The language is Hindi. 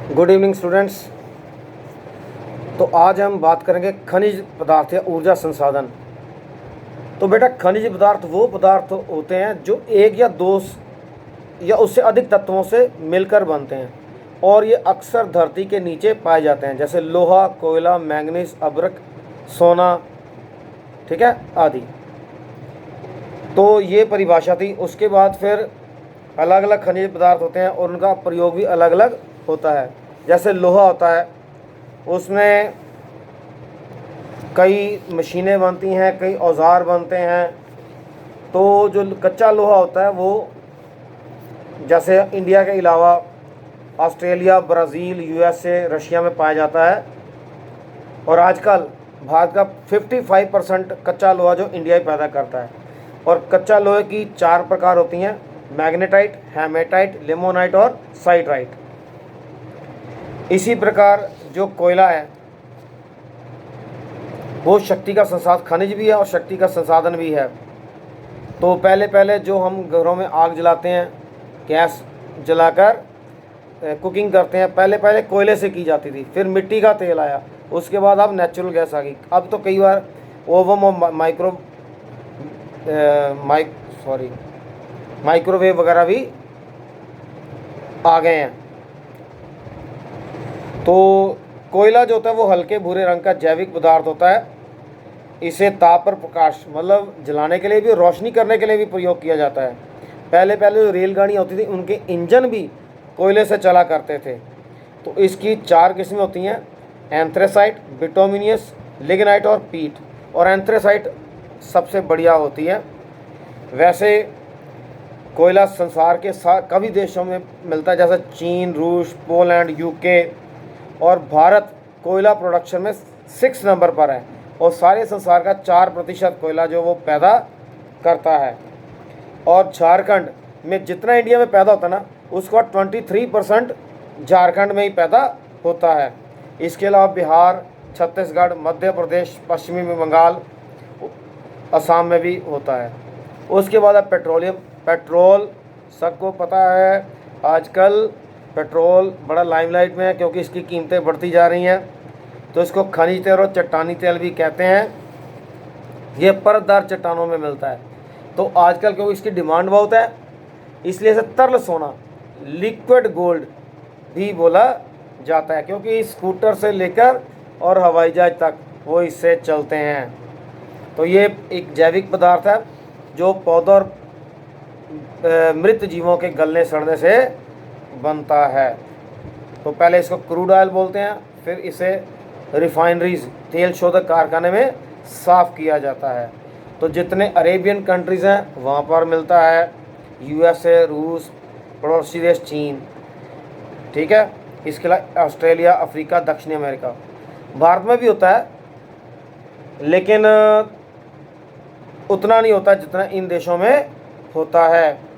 Good evening students. तो आज हम बात करेंगे खनिज पदार्थ या ऊर्जा संसाधन। तो बेटा, खनिज पदार्थ वो पदार्थ होते हैं जो एक या दो या उससे अधिक तत्वों से मिलकर बनते हैं और ये अक्सर धरती के नीचे पाए जाते हैं, जैसे लोहा, कोयला, मैंगनीज, अभ्रक, सोना, ठीक है, आदि। तो ये परिभाषा थी। उसके बाद फिर अलग अलग खनिज पदार्थ होते हैं और उनका प्रयोग भी अलग अलग होता है। जैसे लोहा होता है, उसमें कई मशीनें बनती हैं, कई औजार बनते हैं। तो जो कच्चा लोहा होता है वो जैसे इंडिया के अलावा ऑस्ट्रेलिया, ब्राज़ील, यूएसए, रशिया में पाया जाता है। और आजकल भारत का 55% कच्चा लोहा जो इंडिया ही पैदा करता है। और कच्चा लोहे की 4 प्रकार होती हैं: मैग्नेटाइट, हेमेटाइट, लिमोनाइट और साइट्राइट। इसी प्रकार जो कोयला है वो शक्ति का संसाधन, खनिज भी है और शक्ति का संसाधन भी है। तो पहले जो हम घरों में आग जलाते हैं, गैस जलाकर कुकिंग करते हैं, पहले कोयले से की जाती थी। फिर मिट्टी का तेल आया, उसके बाद अब नेचुरल गैस आ गई। अब तो कई बार ओवन और माइक्रोवेव वगैरह भी आ गए हैं। तो कोयला जो होता है वो हल्के भूरे रंग का जैविक पदार्थ होता है। इसे ताप पर प्रकाश, मतलब जलाने के लिए भी, रोशनी करने के लिए भी प्रयोग किया जाता है। पहले जो रेलगाड़ियाँ होती थी उनके इंजन भी कोयले से चला करते थे। तो इसकी 4 किस्में होती हैं: एंथ्रेसाइट, बिटुमिनस, लिग्नाइट और पीट। और एंथ्रेसाइट सबसे बढ़िया होती है। वैसे कोयला संसार के कई देशों में मिलता है, जैसे चीन, रूस, पोलैंड, यूके। और भारत कोयला प्रोडक्शन में 6 नंबर पर है और सारे संसार का 4% कोयला जो वो पैदा करता है। और झारखंड में जितना इंडिया में पैदा होता है ना, उसका 23% झारखंड में ही पैदा होता है। इसके अलावा बिहार, छत्तीसगढ़, मध्य प्रदेश, पश्चिमी बंगाल, असम में भी होता है। उसके बाद अब पेट्रोल सबको पता है। आजकल पेट्रोल बड़ा लाइमलाइट में है क्योंकि इसकी कीमतें बढ़ती जा रही हैं। तो इसको खनिज तेल और चट्टानी तेल भी कहते हैं। ये परतदार चट्टानों में मिलता है। तो आजकल क्योंकि इसकी डिमांड बहुत है, इसलिए इसे तरल सोना, लिक्विड गोल्ड भी बोला जाता है, क्योंकि स्कूटर से लेकर और हवाई जहाज तक वो इससे चलते हैं। तो ये एक जैविक पदार्थ है जो पौधों और मृत जीवों के गलने सड़ने से बनता है। तो पहले इसको क्रूड ऑयल बोलते हैं, फिर इसे रिफाइनरीज, तेल शोधक कारखाने में साफ़ किया जाता है। तो जितने अरेबियन कंट्रीज़ हैं वहाँ पर मिलता है, यूएसए, रूस, पड़ोसी देश चीन, ठीक है। इसके अलावा ऑस्ट्रेलिया, अफ्रीका, दक्षिणी अमेरिका। भारत में भी होता है लेकिन उतना नहीं होता जितना इन देशों में होता है।